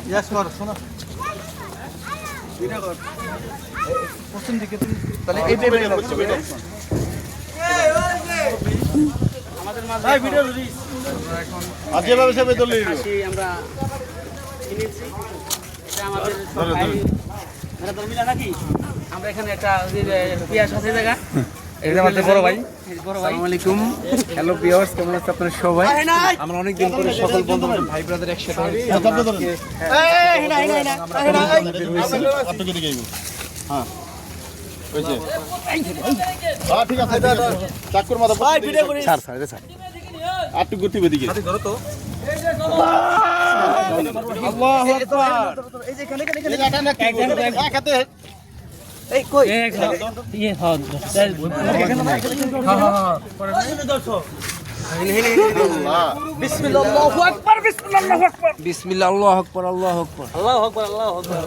ইয়াস কর শোনো পশ্চিম দিকে তুমি তাহলে এই পেপে আমাদের মাঝে ভিডিও রিলিজ এখন আজকে ভাবে সবে দলি আমরা কিনেছি এটা আমাদের ভাই মেরা দরমিলা নাকি আমরা এখানে একটা পিয়াস আছে জায়গা এটা আমাদের বড় ভাই আসসালামু আলাইকুম হ্যালো ভিউয়ার্স কেমন আছেন আপনারা সবাই আমরা অনেক দিন পরে সকল বন্ধু ভাই ব্রাদার একসাথে আপনাকে দিকে হ্যাঁ কইছে হ্যাঁ ঠিক আছে চাকুর মাথা ভাই ভিডিও করি স্যার স্যার এটা স্যার আটটু গতি বেদিকে ধরো তো আল্লাহু আকবার এই যে এখানে এটা না এক হাতে এই কই ইয়ে হ্যাঁ বিসমিল্লাহ আল্লাহু আকবার বিসমিল্লাহ আল্লাহু আকবার আল্লাহু আকবার আল্লাহু আকবার আল্লাহু আকবার